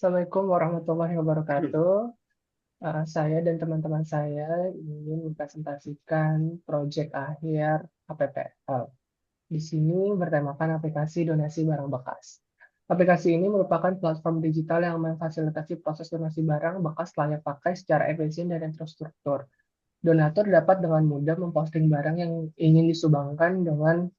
Assalamualaikum warahmatullahi Hmm. wabarakatuh. Saya dan teman-teman saya ingin mempresentasikan proyek akhir APPL. Di sini bertemakan aplikasi donasi barang bekas. Aplikasi ini merupakan platform digital yang memfasilitasi proses donasi barang bekas layak pakai secara efisien dan terstruktur. Donatur dapat dengan mudah memposting barang yang ingin disumbangkan dengan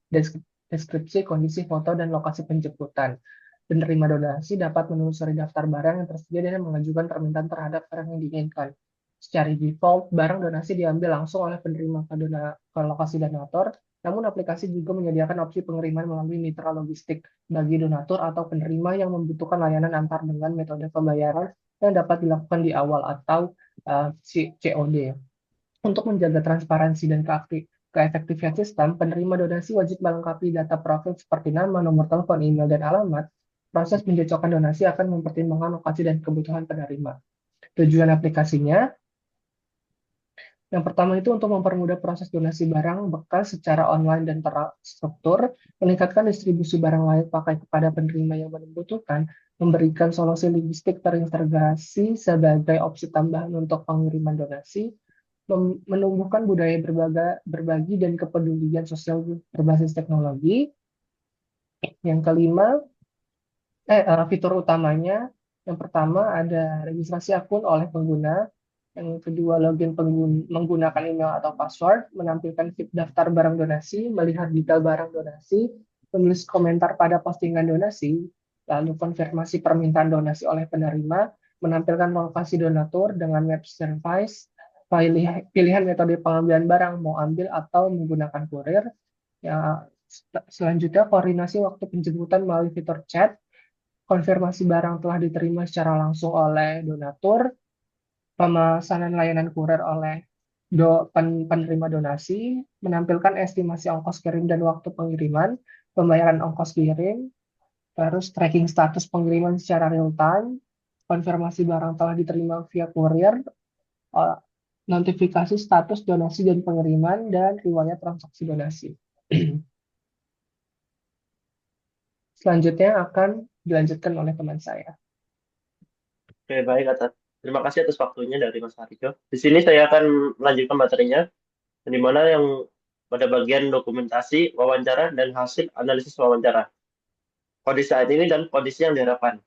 deskripsi, kondisi foto, dan lokasi penjemputan. Penerima donasi dapat menelusuri daftar barang yang tersedia dan mengajukan permintaan terhadap barang yang diinginkan. Secara default, barang donasi diambil langsung oleh penerima ke lokasi donatur, namun aplikasi juga menyediakan opsi pengiriman melalui mitra logistik bagi donatur atau penerima yang membutuhkan layanan antar dengan metode pembayaran yang dapat dilakukan di awal atau COD. Untuk menjaga transparansi dan keefektifan sistem, penerima donasi wajib melengkapi data profil seperti nama, nomor telepon, email, dan alamat. Proses mencocokkan donasi akan mempertimbangkan lokasi dan kebutuhan penerima. Tujuan aplikasinya, yang pertama itu untuk mempermudah proses donasi barang bekas secara online dan terstruktur, meningkatkan distribusi barang layak pakai kepada penerima yang membutuhkan, memberikan solusi logistik terintegrasi sebagai opsi tambahan untuk pengiriman donasi, menumbuhkan budaya berbagi dan kepedulian sosial berbasis teknologi. Yang kelima, fitur utamanya, yang pertama ada registrasi akun oleh pengguna, yang kedua login menggunakan email atau password, menampilkan feed daftar barang donasi, melihat detail barang donasi, menulis komentar pada postingan donasi, lalu konfirmasi permintaan donasi oleh penerima, menampilkan lokasi donatur dengan web service, pilihan metode pengambilan barang, mau ambil atau menggunakan kurir. Ya, selanjutnya koordinasi waktu penjemputan melalui fitur chat, konfirmasi barang telah diterima secara langsung oleh donatur, pemesanan layanan kurir oleh penerima donasi, menampilkan estimasi ongkos kirim dan waktu pengiriman, pembayaran ongkos kirim, terus tracking status pengiriman secara real time, konfirmasi barang telah diterima via kurir, eh, notifikasi status donasi dan pengiriman, dan riwayat transaksi donasi. Selanjutnya akan dilanjutkan oleh teman saya. Oke, baik atas. Terima kasih atas waktunya dari Mas Harjo. Di sini saya akan melanjutkan materinya, di mana yang pada bagian dokumentasi, wawancara, dan hasil analisis wawancara. Kondisi saat ini dan kondisi yang diharapkan.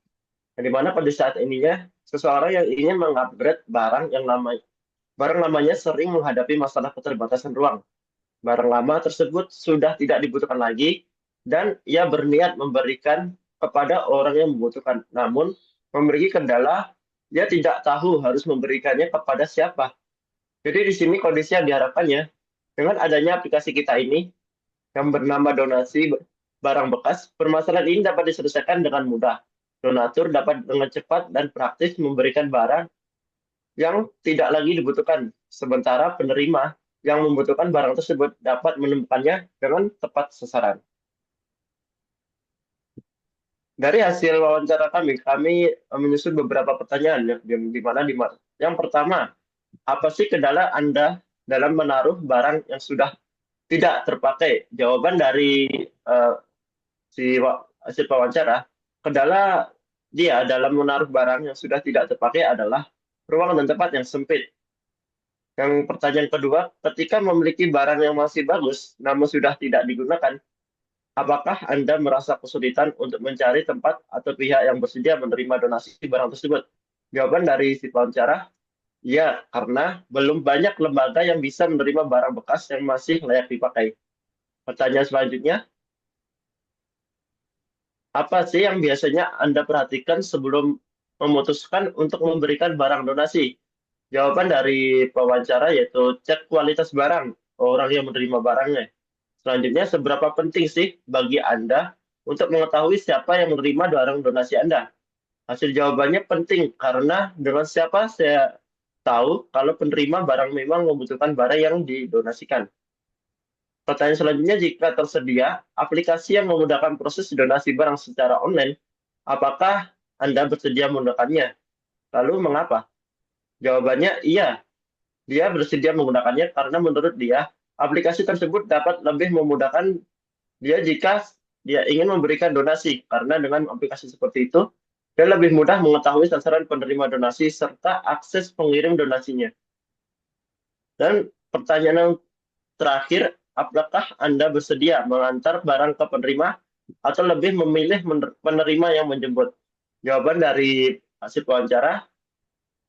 Di mana kondisi saat ininya, seseorang yang ingin mengupgrade barang lamanya sering menghadapi masalah keterbatasan ruang. Barang lama tersebut sudah tidak dibutuhkan lagi, dan ia berniat memberikan kepada orang yang membutuhkan. Namun, memiliki kendala, ia tidak tahu harus memberikannya kepada siapa. Jadi di sini kondisi yang diharapkannya, dengan adanya aplikasi kita ini, yang bernama donasi barang bekas, permasalahan ini dapat diselesaikan dengan mudah. Donatur dapat dengan cepat dan praktis memberikan barang yang tidak lagi dibutuhkan, sementara penerima yang membutuhkan barang tersebut dapat menemukannya dengan tepat sasaran. Dari hasil wawancara kami menyusun beberapa pertanyaan yang pertama, apa sih kendala Anda dalam menaruh barang yang sudah tidak terpakai? Jawaban dari hasil wawancara, kendala dia dalam menaruh barang yang sudah tidak terpakai adalah ruang dan tempat yang sempit. Yang pertanyaan kedua, ketika memiliki barang yang masih bagus namun sudah tidak digunakan, apakah Anda merasa kesulitan untuk mencari tempat atau pihak yang bersedia menerima donasi barang tersebut? Jawaban dari si wawancara, ya, karena belum banyak lembaga yang bisa menerima barang bekas yang masih layak dipakai. Pertanyaan selanjutnya, apa sih yang biasanya Anda perhatikan sebelum memutuskan untuk memberikan barang donasi? Jawaban dari pewawancara yaitu cek kualitas barang orang yang menerima barangnya. Selanjutnya, seberapa penting sih bagi Anda untuk mengetahui siapa yang menerima barang donasi Anda? Hasil jawabannya penting karena dengan siapa saya tahu kalau penerima barang memang membutuhkan barang yang didonasikan. Pertanyaan selanjutnya, jika tersedia aplikasi yang memudahkan proses donasi barang secara online, apakah Anda bersedia menggunakannya? Lalu mengapa? Jawabannya iya, dia bersedia menggunakannya karena menurut dia, aplikasi tersebut dapat lebih memudahkan dia jika dia ingin memberikan donasi. Karena dengan aplikasi seperti itu, dan lebih mudah mengetahui sasaran penerima donasi serta akses pengirim donasinya. Dan pertanyaan yang terakhir, apakah Anda bersedia mengantar barang ke penerima atau lebih memilih penerima yang menjemput? Jawaban dari hasil wawancara,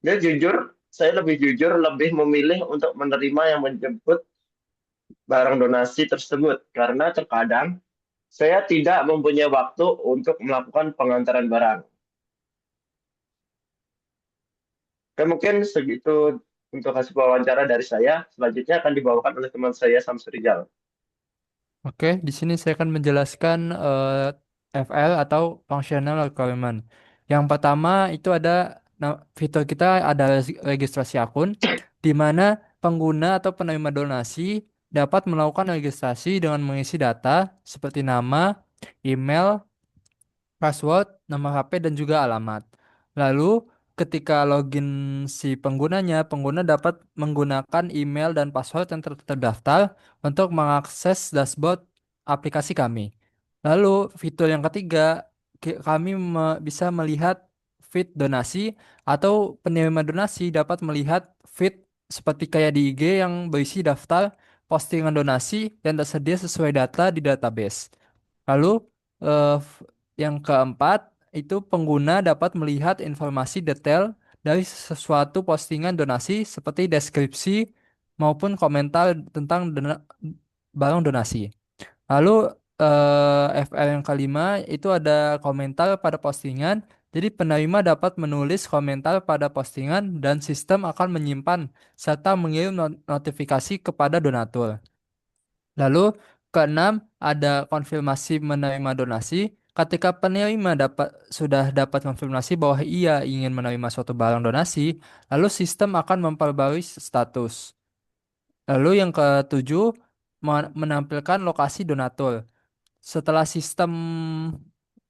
dia jujur, saya lebih jujur, lebih memilih untuk menerima yang menjemput barang donasi tersebut karena terkadang saya tidak mempunyai waktu untuk melakukan pengantaran barang. Dan mungkin segitu untuk hasil wawancara dari saya. Selanjutnya akan dibawakan oleh teman saya Samsuri Rizal. Oke, di sini saya akan menjelaskan FL atau Functional Requirement. Yang pertama itu ada fitur kita ada registrasi akun, di mana pengguna atau penerima donasi dapat melakukan registrasi dengan mengisi data seperti nama, email, password, nomor HP, dan juga alamat. Lalu, ketika login si penggunanya, pengguna dapat menggunakan email dan password yang terdaftar untuk mengakses dashboard aplikasi kami. Lalu, fitur yang ketiga, kami bisa melihat feed donasi atau penerima donasi dapat melihat feed seperti kayak di IG yang berisi daftar postingan donasi yang tersedia sesuai data di database. Lalu yang keempat itu pengguna dapat melihat informasi detail dari sesuatu postingan donasi seperti deskripsi maupun komentar tentang barang donasi. Lalu FL yang kelima itu ada komentar pada postingan. Jadi penerima dapat menulis komentar pada postingan dan sistem akan menyimpan serta mengirim notifikasi kepada donatur. Lalu keenam ada konfirmasi menerima donasi. Ketika penerima sudah dapat konfirmasi bahwa ia ingin menerima suatu barang donasi, lalu sistem akan memperbarui status. Lalu yang ketujuh menampilkan lokasi donatur. Setelah sistem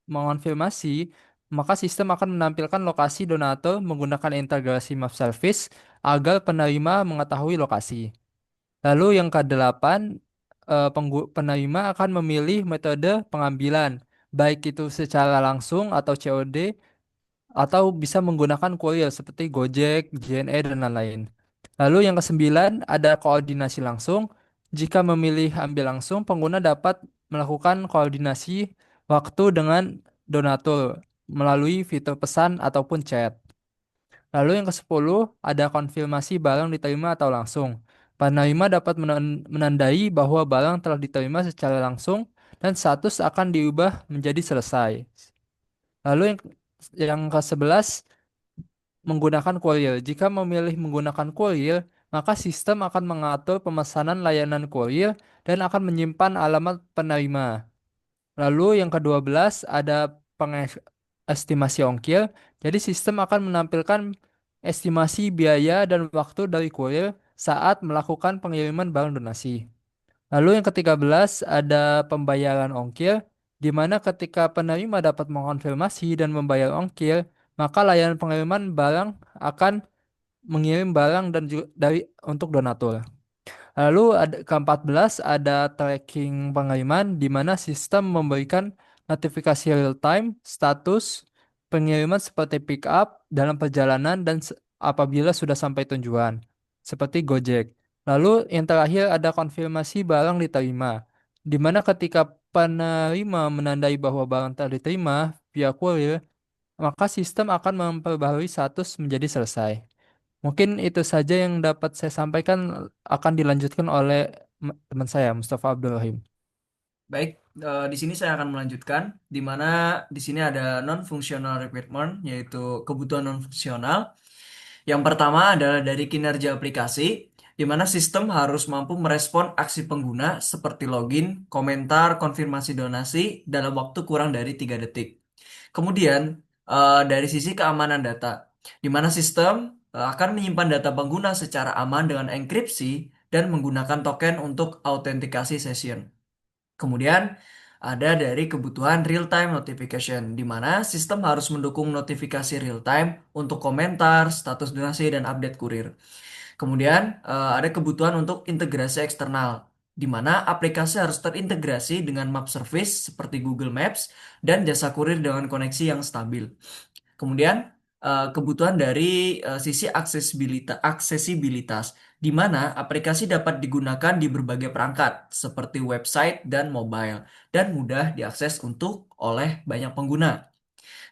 mengonfirmasi, maka sistem akan menampilkan lokasi donatur menggunakan integrasi map service agar penerima mengetahui lokasi. Lalu yang kedelapan, penerima akan memilih metode pengambilan, baik itu secara langsung atau COD, atau bisa menggunakan kurir seperti Gojek, JNE, dan lain-lain. Lalu yang kesembilan, ada koordinasi langsung. Jika memilih ambil langsung, pengguna dapat melakukan koordinasi waktu dengan donatur melalui fitur pesan ataupun chat. Lalu yang ke-10 ada konfirmasi barang diterima atau langsung. Penerima dapat menandai bahwa barang telah diterima secara langsung dan status akan diubah menjadi selesai. Lalu yang ke-11 menggunakan kurir. Jika memilih menggunakan kurir, maka sistem akan mengatur pemesanan layanan kurir dan akan menyimpan alamat penerima. Lalu yang ke-12 ada estimasi ongkir. Jadi sistem akan menampilkan estimasi biaya dan waktu dari kurir saat melakukan pengiriman barang donasi. Lalu yang ke-13 ada pembayaran ongkir, di mana ketika penerima dapat mengonfirmasi dan membayar ongkir, maka layanan pengiriman barang akan mengirim barang dan juga untuk donatur. Lalu ada ke-14 ada tracking pengiriman di mana sistem memberikan notifikasi real time status pengiriman seperti pick up dalam perjalanan dan apabila sudah sampai tujuan seperti Gojek. Lalu yang terakhir ada konfirmasi barang diterima di mana ketika penerima menandai bahwa barang telah diterima via kurir, maka sistem akan memperbaharui status menjadi selesai. Mungkin itu saja yang dapat saya sampaikan, akan dilanjutkan oleh teman saya Mustafa Abdul Rahim. Baik, di sini saya akan melanjutkan, di mana di sini ada non-functional requirement, yaitu kebutuhan non-fungsional. Yang pertama adalah dari kinerja aplikasi, di mana sistem harus mampu merespon aksi pengguna seperti login, komentar, konfirmasi donasi dalam waktu kurang dari 3 detik. Kemudian, dari sisi keamanan data, di mana sistem akan menyimpan data pengguna secara aman dengan enkripsi dan menggunakan token untuk autentikasi session. Kemudian ada dari kebutuhan real-time notification, di mana sistem harus mendukung notifikasi real-time untuk komentar, status donasi, dan update kurir. Kemudian ada kebutuhan untuk integrasi eksternal, di mana aplikasi harus terintegrasi dengan map service seperti Google Maps dan jasa kurir dengan koneksi yang stabil. Kemudian kebutuhan dari sisi aksesibilitas, di mana aplikasi dapat digunakan di berbagai perangkat seperti website dan mobile dan mudah diakses oleh banyak pengguna.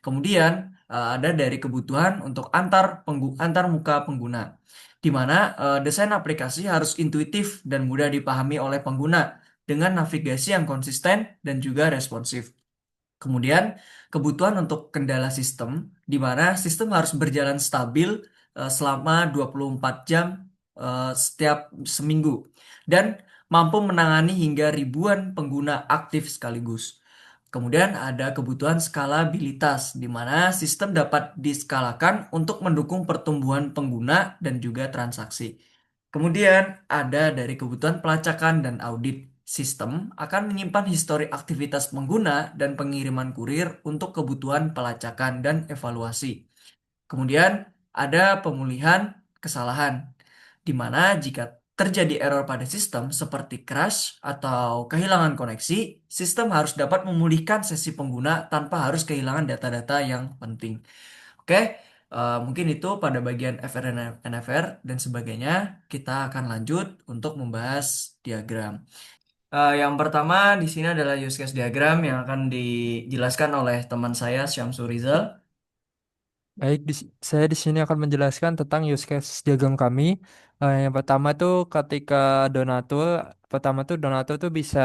Kemudian ada dari kebutuhan untuk antar muka pengguna, di mana desain aplikasi harus intuitif dan mudah dipahami oleh pengguna dengan navigasi yang konsisten dan juga responsif. Kemudian kebutuhan untuk kendala sistem, di mana sistem harus berjalan stabil selama 24 jam setiap seminggu dan mampu menangani hingga ribuan pengguna aktif sekaligus. Kemudian ada kebutuhan skalabilitas, di mana sistem dapat diskalakan untuk mendukung pertumbuhan pengguna dan juga transaksi. Kemudian ada dari kebutuhan pelacakan dan audit. Sistem akan menyimpan histori aktivitas pengguna dan pengiriman kurir untuk kebutuhan pelacakan dan evaluasi. Kemudian ada pemulihan kesalahan, di mana jika terjadi error pada sistem seperti crash atau kehilangan koneksi, sistem harus dapat memulihkan sesi pengguna tanpa harus kehilangan data-data yang penting. Oke, mungkin itu pada bagian FR dan NFR dan sebagainya. Kita akan lanjut untuk membahas diagram. Yang pertama di sini adalah use case diagram yang akan dijelaskan oleh teman saya Syamsul Rizal. Baik, saya di sini akan menjelaskan tentang use case diagram kami. Yang pertama tuh ketika donatur, pertama tuh donatur tuh bisa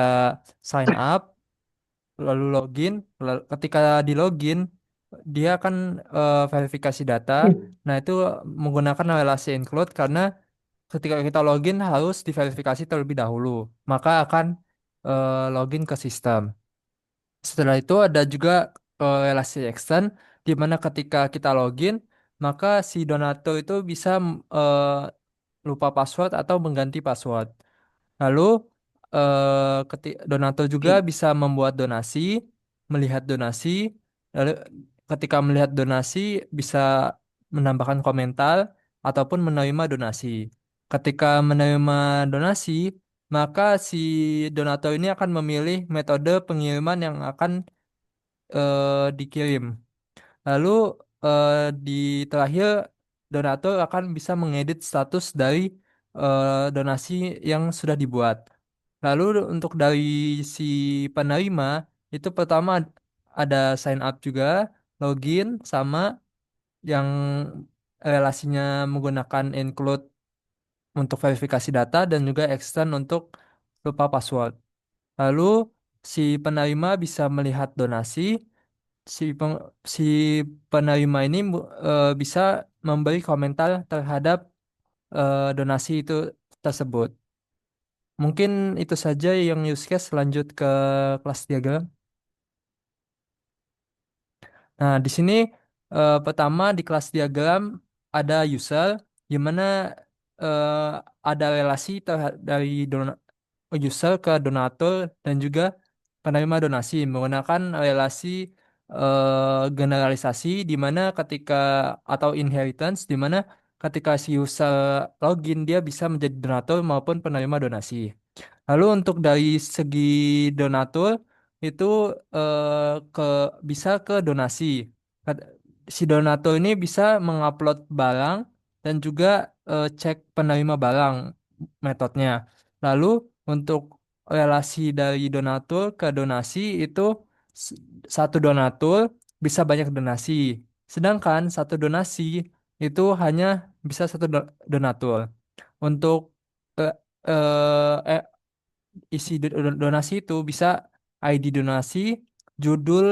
sign up, lalu login. Ketika di login, dia akan verifikasi data. Nah, itu menggunakan relasi include karena ketika kita login harus diverifikasi terlebih dahulu. Maka akan login ke sistem. Setelah itu ada juga relasi extend di mana ketika kita login, maka si donatur itu bisa lupa password atau mengganti password. Lalu donatur juga bisa membuat donasi, melihat donasi, lalu ketika melihat donasi bisa menambahkan komentar ataupun menerima donasi. Ketika menerima donasi, maka si donatur ini akan memilih metode pengiriman yang akan dikirim. Lalu eh, di terakhir donatur akan bisa mengedit status dari donasi yang sudah dibuat. Lalu untuk dari si penerima itu pertama ada sign up juga, login sama yang relasinya menggunakan include untuk verifikasi data dan juga extend untuk lupa password. Lalu si penerima bisa melihat donasi, si peng- si penerima ini bisa memberi komentar terhadap donasi itu tersebut. Mungkin itu saja yang use case. Lanjut ke kelas diagram. Nah, di sini pertama di kelas diagram ada user, di mana eh, ada relasi dari user ke donatur dan juga penerima donasi menggunakan relasi generalisasi di mana ketika atau inheritance di mana ketika si user login dia bisa menjadi donatur maupun penerima donasi. Lalu untuk dari segi donatur itu ke bisa ke donasi. Kat- Si donatur ini bisa mengupload barang dan juga cek penerima barang metodenya. Lalu untuk relasi dari donatur ke donasi itu s- satu donatur bisa banyak donasi. Sedangkan satu donasi itu hanya bisa satu donatur. Untuk eh, eh, isi donasi itu bisa ID donasi, judul,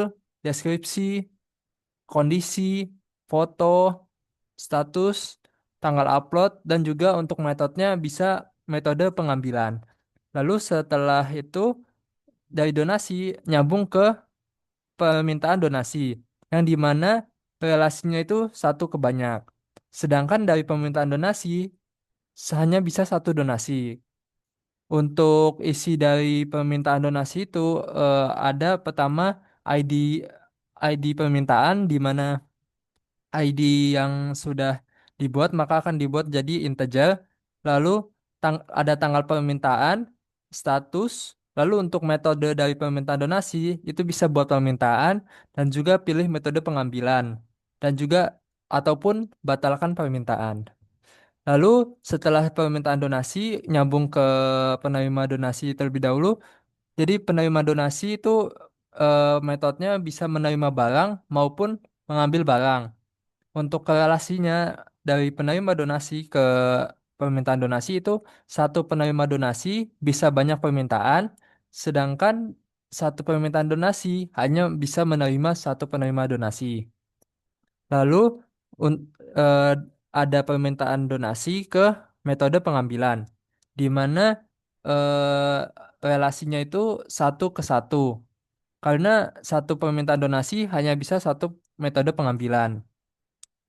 deskripsi, kondisi, foto, status, tanggal upload, dan juga untuk metodenya bisa metode pengambilan. Lalu setelah itu dari donasi nyambung ke permintaan donasi, yang dimana relasinya itu satu ke banyak. Sedangkan dari permintaan donasi hanya bisa satu donasi. Untuk isi dari permintaan donasi itu ada pertama ID ID permintaan di mana ID yang sudah dibuat maka akan dibuat jadi integer. Lalu ada tanggal permintaan, status, lalu untuk metode dari permintaan donasi itu bisa buat permintaan dan juga pilih metode pengambilan. dan juga ataupun batalkan permintaan. Lalu setelah permintaan donasi nyambung ke penerima donasi terlebih dahulu. Jadi penerima donasi itu metodenya bisa menerima barang maupun mengambil barang. Untuk korelasinya dari penerima donasi ke permintaan donasi itu satu penerima donasi bisa banyak permintaan, sedangkan satu permintaan donasi hanya bisa menerima satu penerima donasi. Lalu un- eh, ada permintaan donasi ke metode pengambilan, di mana relasinya itu satu ke satu, karena satu permintaan donasi hanya bisa satu metode pengambilan,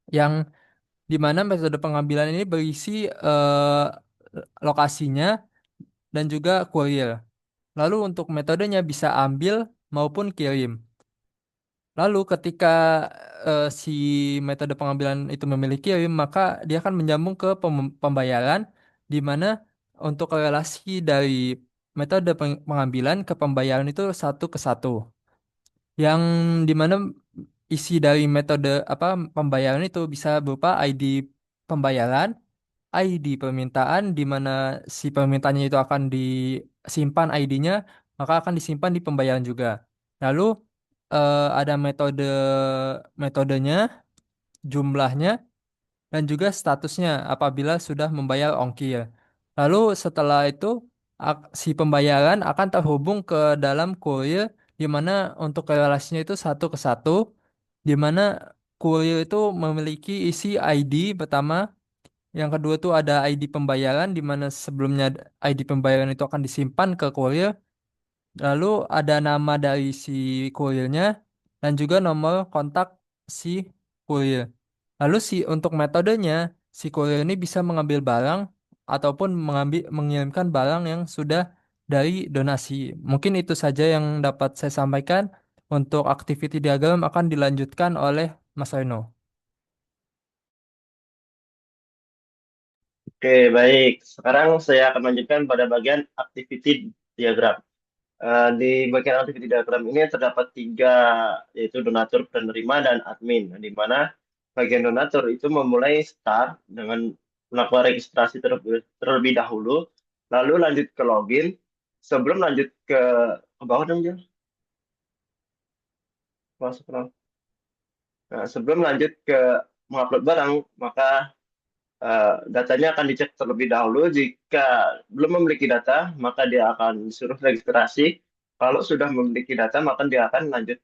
yang di mana metode pengambilan ini berisi lokasinya dan juga kurir. Lalu untuk metodenya bisa ambil maupun kirim. Lalu ketika si metode pengambilan itu memiliki kirim, maka dia akan menyambung ke pembayaran, di mana untuk relasi dari metode pengambilan ke pembayaran itu satu ke satu. Yang dimana isi dari metode apa pembayaran itu bisa berupa ID pembayaran, ID permintaan, di mana si permintaannya itu akan disimpan ID-nya, maka akan disimpan di pembayaran juga. Lalu ada metodenya, jumlahnya, dan juga statusnya apabila sudah membayar ongkir. Lalu setelah itu si pembayaran akan terhubung ke dalam kurir, di mana untuk relasinya itu satu ke satu, di mana kurir itu memiliki isi ID pertama, yang kedua tuh ada ID pembayaran, di mana sebelumnya ID pembayaran itu akan disimpan ke kurir. Lalu ada nama dari si kurirnya dan juga nomor kontak si kurir. Lalu untuk metodenya, si kurir ini bisa mengambil barang ataupun mengirimkan barang yang sudah dari donasi. Mungkin itu saja yang dapat saya sampaikan. Untuk activity diagram akan dilanjutkan oleh Mas Reno. Oke, baik. Sekarang saya akan lanjutkan pada bagian activity diagram. Di bagian activity diagram ini terdapat tiga, yaitu donatur, penerima, dan admin. Di mana bagian donatur itu memulai start dengan melakukan registrasi terlebih dahulu, lalu lanjut ke login, sebelum lanjut ke bawah dong, Jel. Masuk ke bawah. Nah, sebelum lanjut ke mengupload barang, maka datanya akan dicek terlebih dahulu. Jika belum memiliki data, maka dia akan disuruh registrasi. Kalau sudah memiliki data, maka dia akan lanjut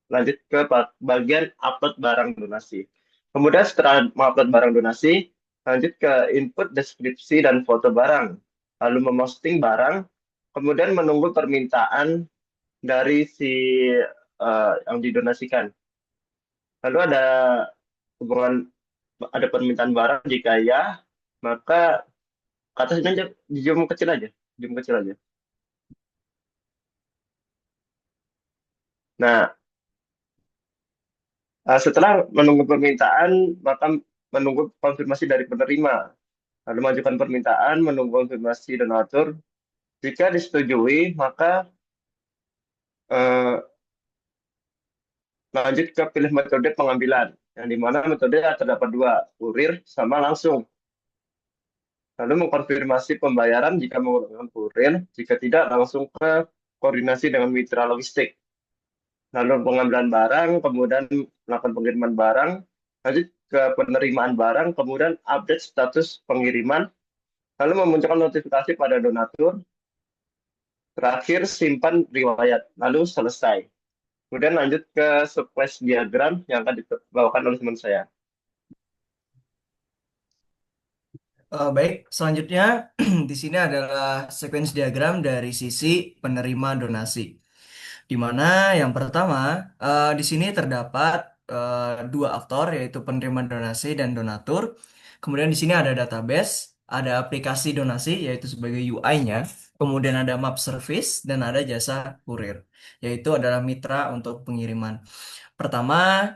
lanjut ke bagian upload barang donasi. Kemudian setelah mengupload barang donasi, lanjut ke input deskripsi dan foto barang. Lalu memosting barang, kemudian menunggu permintaan dari si yang didonasikan. Lalu hubungan ada permintaan barang, jika ya, maka ke atas aja, di zoom kecil aja, zoom kecil aja. Nah, setelah menunggu permintaan, maka menunggu konfirmasi dari penerima. Lalu mengajukan permintaan, menunggu konfirmasi donatur. Jika disetujui, maka eh, lanjut ke pilih metode pengambilan, yang dimana metode terdapat dua, kurir sama langsung. Lalu mengkonfirmasi pembayaran jika menggunakan kurir, jika tidak langsung ke koordinasi dengan mitra logistik. Lalu pengambilan barang, kemudian melakukan pengiriman barang, lanjut ke penerimaan barang, kemudian update status pengiriman, lalu memunculkan notifikasi pada donatur, terakhir simpan riwayat, lalu selesai. Kemudian lanjut ke sequence diagram yang akan dibawakan oleh teman saya. Baik, selanjutnya di sini adalah sequence diagram dari sisi penerima donasi. Di mana yang pertama, di sini terdapat dua aktor, yaitu penerima donasi dan donatur. Kemudian di sini ada database, ada aplikasi donasi, yaitu sebagai UI-nya. Kemudian ada map service dan ada jasa kurir, yaitu adalah mitra untuk pengiriman. Pertama,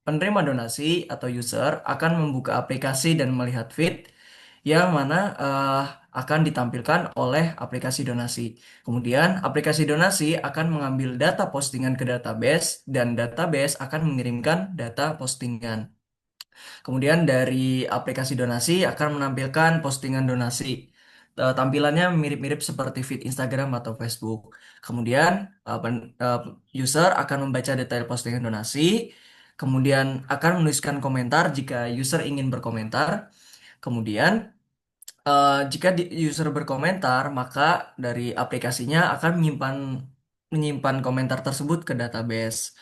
penerima donasi atau user akan membuka aplikasi dan melihat feed yang mana akan ditampilkan oleh aplikasi donasi. Kemudian aplikasi donasi akan mengambil data postingan ke database dan database akan mengirimkan data postingan. Kemudian dari aplikasi donasi akan menampilkan postingan donasi. Tampilannya mirip-mirip seperti feed Instagram atau Facebook. Kemudian user akan membaca detail postingan donasi, kemudian akan menuliskan komentar jika user ingin berkomentar. Kemudian jika user berkomentar, maka dari aplikasinya akan menyimpan komentar tersebut ke database.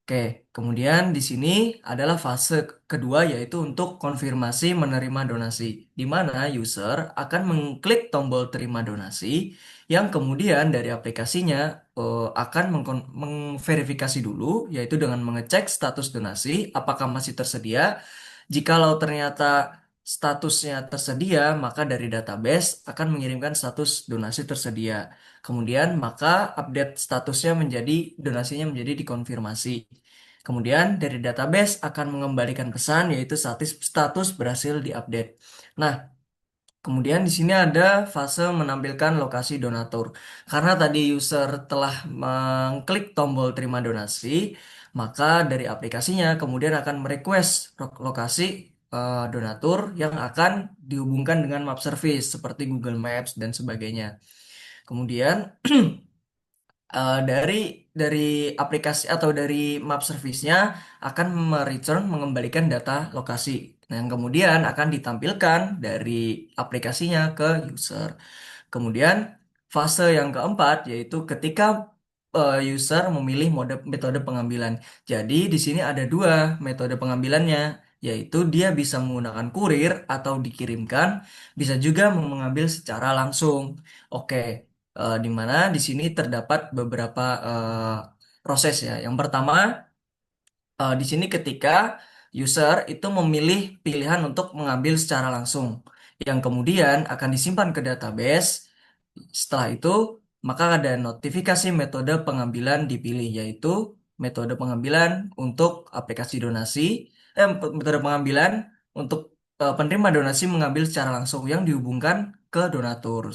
Oke, kemudian di sini adalah fase kedua yaitu untuk konfirmasi menerima donasi, di mana user akan mengklik tombol terima donasi yang kemudian dari aplikasinya akan memverifikasi dulu yaitu dengan mengecek status donasi apakah masih tersedia. Jikalau ternyata statusnya tersedia, maka dari database akan mengirimkan status donasi tersedia. Kemudian maka update statusnya menjadi donasinya menjadi dikonfirmasi. Kemudian dari database akan mengembalikan pesan yaitu status berhasil diupdate. Nah, kemudian di sini ada fase menampilkan lokasi donatur. Karena tadi user telah mengklik tombol terima donasi, maka dari aplikasinya kemudian akan merequest lokasi donatur yang akan dihubungkan dengan map service seperti Google Maps dan sebagainya. Kemudian dari aplikasi atau dari map service-nya akan mengembalikan data lokasi. Nah, yang kemudian akan ditampilkan dari aplikasinya ke user. Kemudian fase yang keempat yaitu ketika user memilih metode pengambilan. Jadi di sini ada dua metode pengambilannya, yaitu dia bisa menggunakan kurir atau dikirimkan, bisa juga mengambil secara langsung. Oke, di mana di sini terdapat beberapa proses ya. Yang pertama, di sini ketika user itu memilih pilihan untuk mengambil secara langsung, yang kemudian akan disimpan ke database. Setelah itu, maka ada notifikasi metode pengambilan dipilih, yaitu metode pengambilan untuk aplikasi donasi, metode pengambilan untuk penerima donasi mengambil secara langsung yang dihubungkan ke donatur.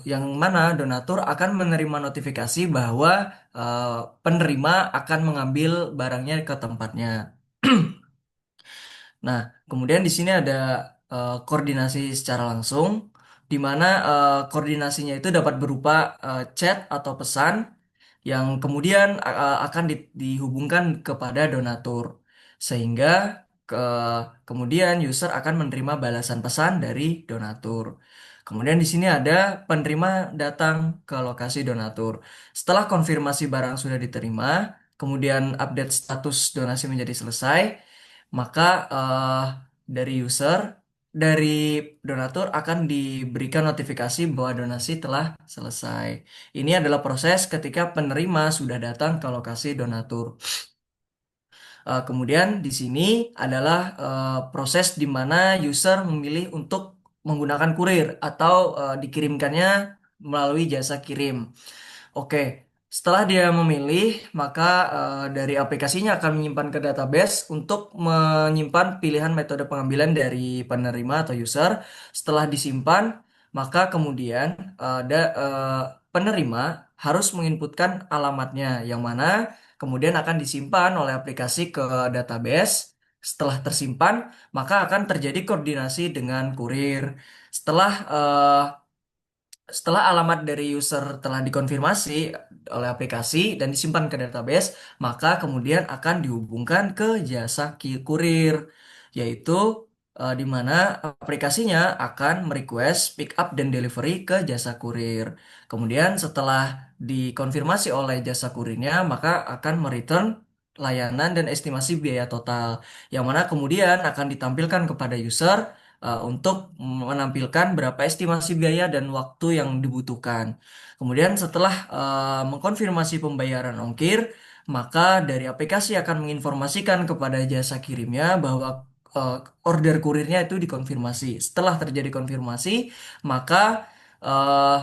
Yang mana donatur akan menerima notifikasi bahwa eh, penerima akan mengambil barangnya ke tempatnya. Nah, kemudian di sini ada koordinasi secara langsung, di mana koordinasinya itu dapat berupa chat atau pesan yang kemudian akan dihubungkan kepada donatur, sehingga ke kemudian user akan menerima balasan pesan dari donatur. Kemudian di sini ada penerima datang ke lokasi donatur. Setelah konfirmasi barang sudah diterima, kemudian update status donasi menjadi selesai, maka dari user, dari donatur akan diberikan notifikasi bahwa donasi telah selesai. Ini adalah proses ketika penerima sudah datang ke lokasi donatur. Kemudian di sini adalah proses di mana user memilih untuk menggunakan kurir atau dikirimkannya melalui jasa kirim. Oke, setelah dia memilih, maka dari aplikasinya akan menyimpan ke database untuk menyimpan pilihan metode pengambilan dari penerima atau user. Setelah disimpan, maka kemudian penerima harus menginputkan alamatnya, yang mana kemudian akan disimpan oleh aplikasi ke database. Setelah tersimpan, maka akan terjadi koordinasi dengan kurir. Setelah eh, setelah alamat dari user telah dikonfirmasi oleh aplikasi dan disimpan ke database, maka kemudian akan dihubungkan ke jasa kurir, yaitu di mana aplikasinya akan merequest pick up dan delivery ke jasa kurir. Kemudian setelah dikonfirmasi oleh jasa kurirnya, maka akan mereturn layanan dan estimasi biaya total, yang mana kemudian akan ditampilkan kepada user untuk menampilkan berapa estimasi biaya dan waktu yang dibutuhkan. Kemudian setelah mengkonfirmasi pembayaran ongkir, maka dari aplikasi akan menginformasikan kepada jasa kirimnya bahwa eh, order kurirnya itu dikonfirmasi. Setelah terjadi konfirmasi, maka eh,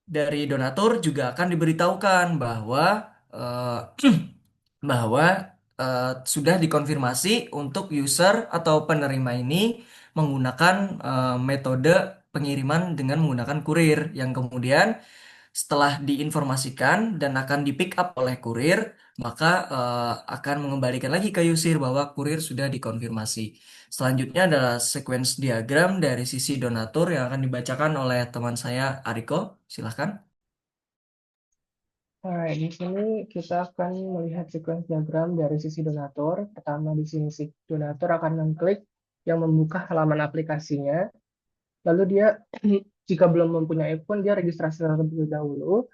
dari donatur juga akan diberitahukan bahwa eh, bahwa sudah dikonfirmasi untuk user atau penerima ini menggunakan metode pengiriman dengan menggunakan kurir yang kemudian setelah diinformasikan dan akan di pick up oleh kurir, maka akan mengembalikan lagi ke user bahwa kurir sudah dikonfirmasi. Selanjutnya adalah sequence diagram dari sisi donatur yang akan dibacakan oleh teman saya Ariko. Silahkan. Alright, di sini kita akan melihat sequence diagram dari sisi donatur. Pertama di sini si donatur akan mengklik yang membuka halaman aplikasinya. Lalu dia jika belum mempunyai pun dia registrasi terlebih dahulu.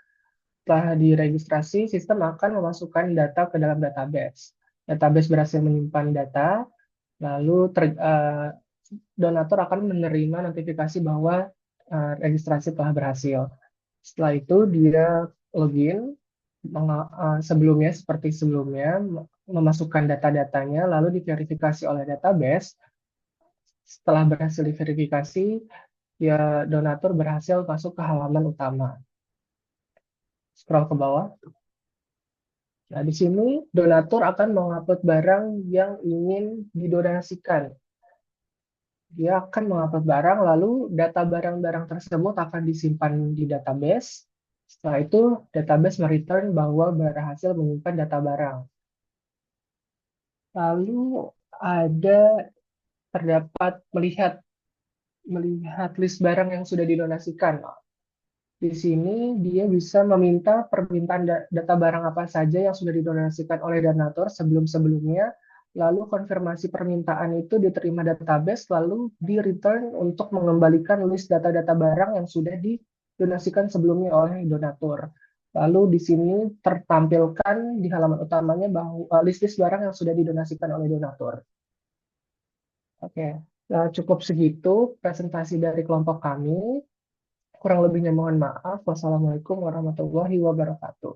Setelah diregistrasi, sistem akan memasukkan data ke dalam database. Database berhasil menyimpan data, lalu donatur akan menerima notifikasi bahwa registrasi telah berhasil. Setelah itu dia login sebelumnya seperti sebelumnya, memasukkan data-datanya, lalu diverifikasi oleh database. Setelah berhasil diverifikasi, ya donatur berhasil masuk ke halaman utama. Scroll ke bawah. Nah, di sini donatur akan mengupload barang yang ingin didonasikan. Dia akan mengupload barang, lalu data barang-barang tersebut akan disimpan di database. Setelah itu, database mereturn bahwa berhasil menyimpan data barang. Lalu terdapat melihat list barang yang sudah didonasikan. Di sini dia bisa meminta permintaan data barang apa saja yang sudah didonasikan oleh donatur sebelum-sebelumnya, lalu konfirmasi permintaan itu diterima database, lalu di-return untuk mengembalikan list data-data barang yang sudah didonasikan sebelumnya oleh donatur. Lalu di sini tertampilkan di halaman utamanya bahwa list-list barang yang sudah didonasikan oleh donatur. Oke, cukup segitu presentasi dari kelompok kami. Kurang lebihnya mohon maaf. Wassalamualaikum warahmatullahi wabarakatuh.